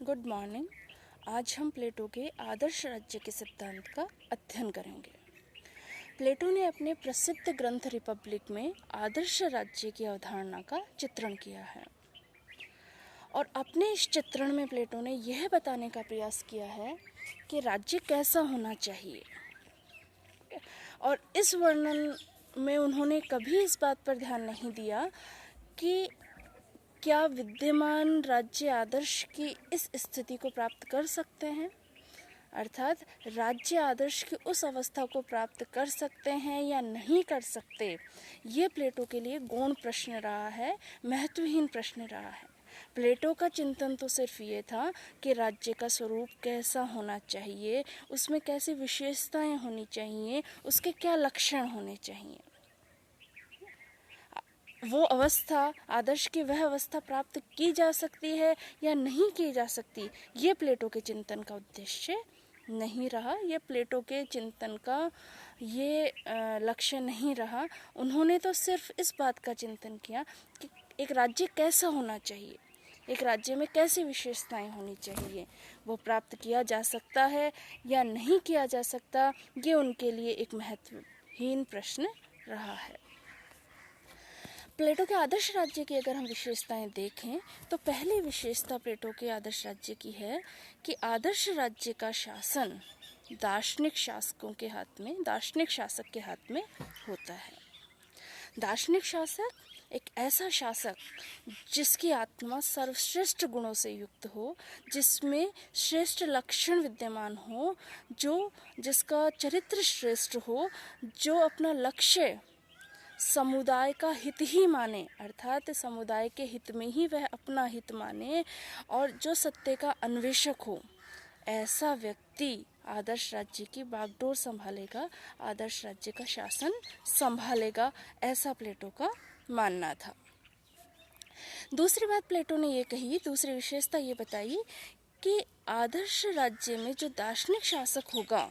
Good morning. आज हम प्लेटो के आदर्श राज्य के सिद्धांत का अध्ययन करेंगे। प्लेटो ने अपने प्रसिद्ध ग्रंथ रिपब्लिक में आदर्श राज्य की अवधारणा का चित्रण किया है और अपने इस चित्रण में प्लेटो ने यह बताने का प्रयास किया है कि राज्य कैसा होना चाहिए। और इस वर्णन में उन्होंने कभी इस बात पर ध्यान नहीं दिया कि क्या विद्यमान राज्य आदर्श की इस स्थिति को प्राप्त कर सकते हैं, अर्थात राज्य आदर्श की उस अवस्था को प्राप्त कर सकते हैं या नहीं कर सकते। ये प्लेटो के लिए गौण प्रश्न रहा है, महत्वहीन प्रश्न रहा है। प्लेटो का चिंतन तो सिर्फ ये था कि राज्य का स्वरूप कैसा होना चाहिए, उसमें कैसी विशेषताएं होनी चाहिए, उसके क्या लक्षण होने चाहिए। वो अवस्था, आदर्श की वह अवस्था प्राप्त की जा सकती है या नहीं की जा सकती, ये प्लेटो के चिंतन का उद्देश्य नहीं रहा, ये प्लेटो के चिंतन का ये लक्ष्य नहीं रहा। उन्होंने तो सिर्फ इस बात का चिंतन किया कि एक राज्य कैसा होना चाहिए, एक राज्य में कैसी विशेषताएं होनी चाहिए, वो प्राप्त किया जा सकता है या नहीं किया जा सकता, ये उनके लिए एक महत्वहीन प्रश्न रहा है। प्लेटो के आदर्श राज्य की अगर हम विशेषताएं देखें तो पहली विशेषता प्लेटो के आदर्श राज्य की है कि आदर्श राज्य का शासन दार्शनिक शासकों के हाथ में, दार्शनिक शासक के हाथ में होता है। दार्शनिक शासक एक ऐसा शासक जिसकी आत्मा सर्वश्रेष्ठ गुणों से युक्त हो, जिसमें श्रेष्ठ लक्षण विद्यमान हो, जिसका चरित्र श्रेष्ठ हो, जो अपना लक्ष्य समुदाय का हित ही माने, अर्थात समुदाय के हित में ही वह अपना हित माने और जो सत्य का अन्वेषक हो, ऐसा व्यक्ति आदर्श राज्य की बागडोर संभालेगा, आदर्श राज्य का शासन संभालेगा, ऐसा प्लेटो का मानना था। दूसरी बात प्लेटो ने ये कही, दूसरी विशेषता ये बताई कि आदर्श राज्य में जो दार्शनिक शासक होगा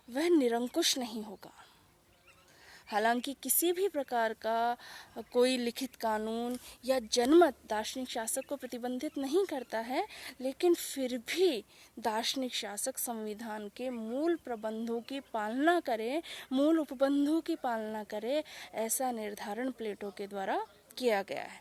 वह निरंकुश नहीं होगा। हालांकि किसी भी प्रकार का कोई लिखित कानून या जनमत दार्शनिक शासक को प्रतिबंधित नहीं करता है, लेकिन फिर भी दार्शनिक शासक संविधान के मूल प्रबंधों की पालना करे, मूल उपबंधों की पालना करे, ऐसा निर्धारण प्लेटो के द्वारा किया गया है।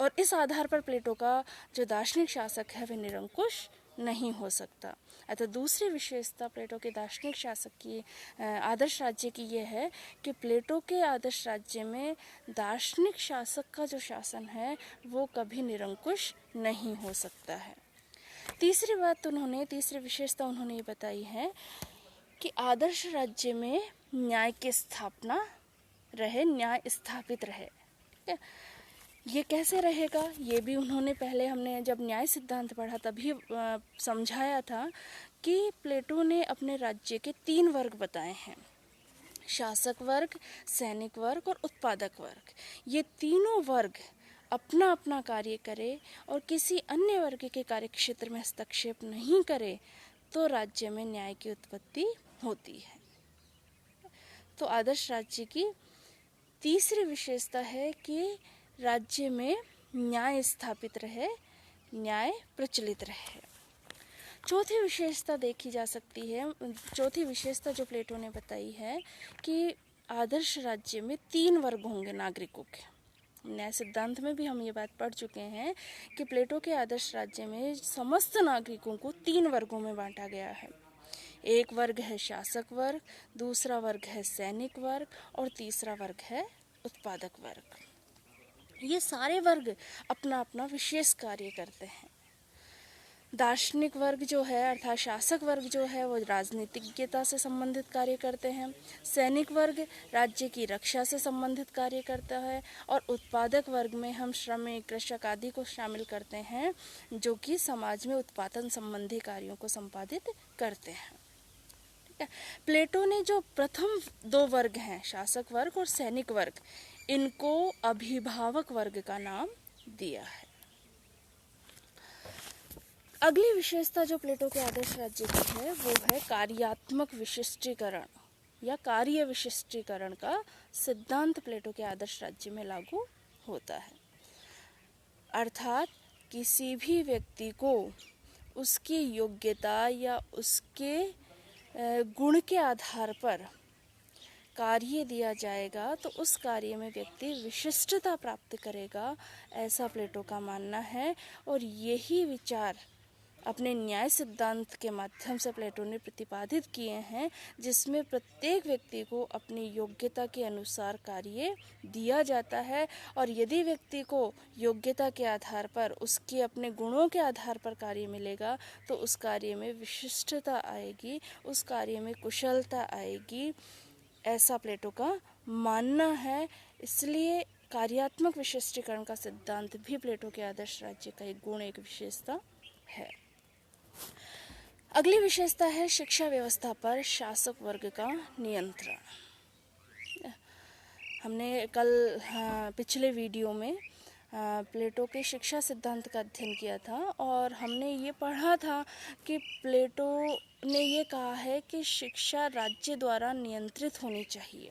और इस आधार पर प्लेटो का जो दार्शनिक शासक है वह निरंकुश नहीं हो सकता। अतः दूसरी विशेषता प्लेटो के दार्शनिक शासक की, आदर्श राज्य की यह है कि प्लेटो के आदर्श राज्य में दार्शनिक शासक का जो शासन है वो कभी निरंकुश नहीं हो सकता है। तीसरी विशेषता उन्होंने ये बताई है कि आदर्श राज्य में न्याय की स्थापना रहे, न्याय स्थापित रहे। ये कैसे रहेगा, ये भी उन्होंने पहले, हमने जब न्याय सिद्धांत पढ़ा तभी समझाया था कि प्लेटो ने अपने राज्य के 3 वर्ग बताए हैं, शासक वर्ग, सैनिक वर्ग और उत्पादक वर्ग। ये तीनों वर्ग अपना अपना कार्य करे और किसी अन्य वर्ग के कार्यक्षेत्र में हस्तक्षेप नहीं करे तो राज्य में न्याय की उत्पत्ति होती है। तो आदर्श राज्य की तीसरी विशेषता है कि राज्य में न्याय स्थापित रहे, न्याय प्रचलित रहे। चौथी विशेषता देखी जा सकती है, चौथी विशेषता जो प्लेटो ने बताई है कि आदर्श राज्य में 3 वर्ग होंगे नागरिकों के। न्याय सिद्धांत में भी हम ये बात पढ़ चुके हैं कि प्लेटो के आदर्श राज्य में समस्त नागरिकों को 3 वर्गों में बांटा गया है। एक वर्ग है शासक वर्ग, दूसरा वर्ग है सैनिक वर्ग और तीसरा वर्ग है उत्पादक वर्ग। ये सारे वर्ग अपना अपना विशेष कार्य करते हैं। दार्शनिक वर्ग जो है अर्थात शासक वर्ग जो है वो राजनीतिज्ञता से संबंधित कार्य करते हैं, सैनिक वर्ग राज्य की रक्षा से संबंधित कार्य करता है और उत्पादक वर्ग में हम श्रमिक, कृषक आदि को शामिल करते हैं जो कि समाज में उत्पादन संबंधी कार्यों को संपादित करते हैं। ठीक है, प्लेटो ने जो प्रथम 2 वर्ग हैं, शासक वर्ग और सैनिक वर्ग, इनको अभिभावक वर्ग का नाम दिया है। अगली विशेषता जो प्लेटो के आदर्श राज्य की है वो है कार्यात्मक विशिष्टीकरण या कार्य विशिष्टीकरण का सिद्धांत प्लेटो के आदर्श राज्य में लागू होता है। अर्थात किसी भी व्यक्ति को उसकी योग्यता या उसके गुण के आधार पर कार्य दिया जाएगा तो उस कार्य में व्यक्ति विशिष्टता प्राप्त करेगा, ऐसा प्लेटो का मानना है। और यही विचार अपने न्याय सिद्धांत के माध्यम से प्लेटो ने प्रतिपादित किए हैं, जिसमें प्रत्येक व्यक्ति को अपनी योग्यता के अनुसार कार्य दिया जाता है। और यदि व्यक्ति को योग्यता के आधार पर, उसके अपने गुणों के आधार पर कार्य मिलेगा तो उस कार्य में विशिष्टता आएगी, उस कार्य में कुशलता आएगी, ऐसा प्लेटो का मानना है। इसलिए कार्यात्मक विशिष्टीकरण का सिद्धांत भी प्लेटो के आदर्श राज्य का एक गुण, एक विशेषता है। अगली विशेषता है शिक्षा व्यवस्था पर शासक वर्ग का नियंत्रण। हमने कल पिछले वीडियो में प्लेटो के शिक्षा सिद्धांत का अध्ययन किया था और हमने ये पढ़ा था कि प्लेटो ने ये कहा है कि शिक्षा राज्य द्वारा नियंत्रित होनी चाहिए।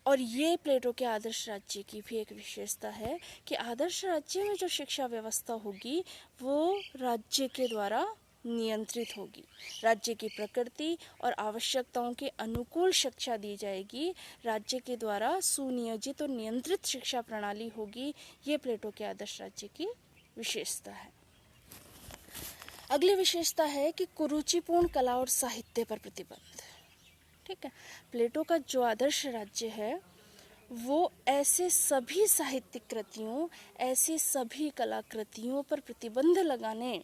और ये प्लेटो के आदर्श राज्य की भी एक विशेषता है कि आदर्श राज्य में जो शिक्षा व्यवस्था होगी वो राज्य के द्वारा नियंत्रित होगी। राज्य की प्रकृति और आवश्यकताओं के अनुकूल शिक्षा दी जाएगी, राज्य के द्वारा सुनियोजित और नियंत्रित शिक्षा प्रणाली होगी। ये प्लेटो के आदर्श राज्य की विशेषता है। अगली विशेषता है कि कुरुचिपूर्ण कला और साहित्य पर प्रतिबंध। ठीक है, प्लेटो का जो आदर्श राज्य है वो ऐसे सभी साहित्यिक कृतियों, ऐसी सभी कलाकृतियों पर प्रतिबंध लगाने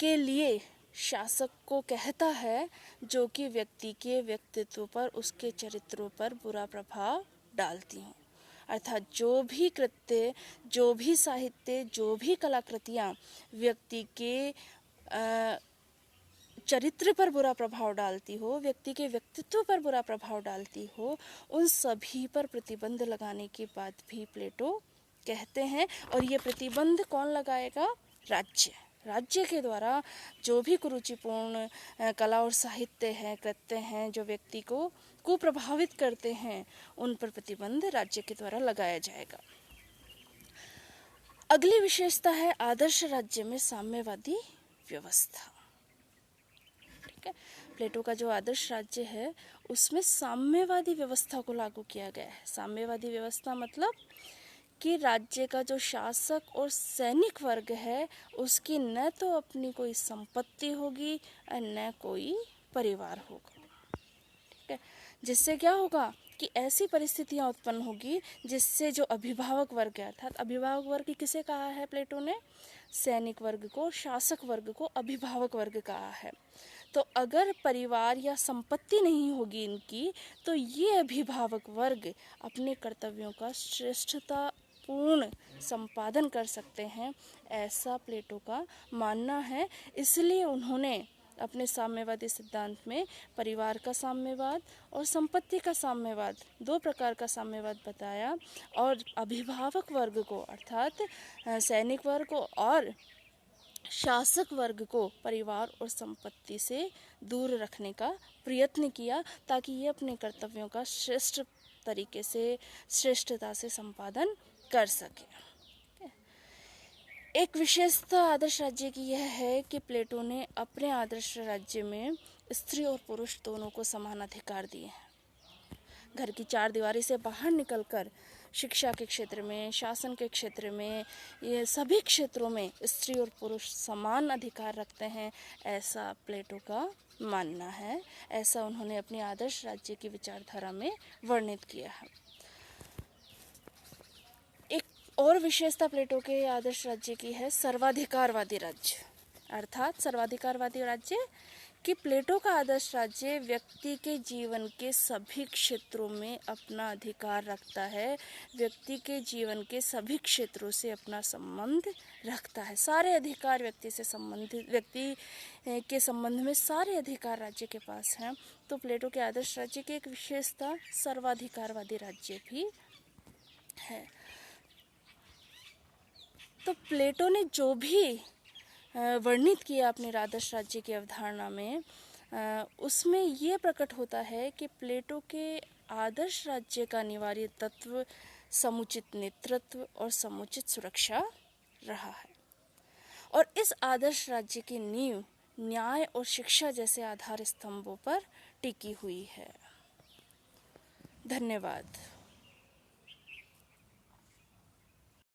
के लिए शासक को कहता है जो कि व्यक्ति के व्यक्तित्व पर, उसके चरित्रों पर बुरा प्रभाव डालती हों। अर्थात जो भी कृत्य, जो भी साहित्य, जो भी कलाकृतियाँ व्यक्ति के चरित्र पर बुरा प्रभाव डालती हो, व्यक्ति के व्यक्तित्व पर बुरा प्रभाव डालती हो, उन सभी पर प्रतिबंध लगाने की बात भी प्लेटो कहते हैं। और ये प्रतिबंध कौन लगाएगा? राज्य। राज्य के द्वारा जो भी कुरुचिपूर्ण कला और साहित्य हैं, कृत्य हैं, जो व्यक्ति को प्रभावित करते हैं, उन पर प्रतिबंध राज्य के द्वारा लगाया जाएगा। अगली विशेषता है आदर्श राज्य में साम्यवादी व्यवस्था। ठीक है, प्लेटो का जो आदर्श राज्य है उसमें साम्यवादी व्यवस्था को लागू किया गया है। साम्यवादी व्यवस्था मतलब कि राज्य का जो शासक और सैनिक वर्ग है उसकी न तो अपनी कोई संपत्ति होगी और न कोई परिवार होगा। ठीक है, जिससे क्या होगा कि ऐसी परिस्थितियां उत्पन्न होगी जिससे जो अभिभावक वर्ग है, अर्थात अभिभावक वर्ग किसे कहा है प्लेटो ने? सैनिक वर्ग को, शासक वर्ग को अभिभावक वर्ग कहा है। तो अगर परिवार या संपत्ति नहीं होगी इनकी तो ये अभिभावक वर्ग अपने कर्तव्यों का श्रेष्ठतापूर्ण संपादन कर सकते हैं, ऐसा प्लेटो का मानना है। इसलिए उन्होंने अपने साम्यवादी सिद्धांत में परिवार का साम्यवाद और संपत्ति का साम्यवाद, दो प्रकार का साम्यवाद बताया। और अभिभावक वर्ग को अर्थात सैनिक वर्ग और शासक वर्ग को परिवार और संपत्ति से दूर रखने का प्रयत्न किया ताकि ये अपने कर्तव्यों का श्रेष्ठ तरीके से, श्रेष्ठता से संपादन कर सके। एक विशेषता आदर्श राज्य की यह है कि प्लेटो ने अपने आदर्श राज्य में स्त्री और पुरुष दोनों को समान अधिकार दिए हैं। घर की चार दीवारी से बाहर निकलकर शिक्षा के क्षेत्र में, शासन के क्षेत्र में, ये सभी क्षेत्रों में स्त्री और पुरुष समान अधिकार रखते हैं, ऐसा प्लेटो का मानना है। ऐसा उन्होंने अपने आदर्श राज्य की विचारधारा में वर्णित किया है। एक और विशेषता प्लेटो के आदर्श राज्य की है सर्वाधिकारवादी राज्य। अर्थात सर्वाधिकारवादी राज्य कि प्लेटो का आदर्श राज्य व्यक्ति के जीवन के सभी क्षेत्रों में अपना अधिकार रखता है, व्यक्ति के जीवन के सभी क्षेत्रों से अपना संबंध रखता है। सारे अधिकार व्यक्ति से संबंधित, व्यक्ति के संबंध में सारे अधिकार राज्य के पास हैं। तो प्लेटो के आदर्श राज्य की एक विशेषता सर्वाधिकारवादी राज्य भी है। तो प्लेटो ने जो भी वर्णित किया अपने आदर्श राज्य की अवधारणा में, उसमें ये प्रकट होता है कि प्लेटो के आदर्श राज्य का अनिवार्य तत्व समुचित नेतृत्व और समुचित सुरक्षा रहा है। और इस आदर्श राज्य की नींव न्याय और शिक्षा जैसे आधार स्तंभों पर टिकी हुई है। धन्यवाद।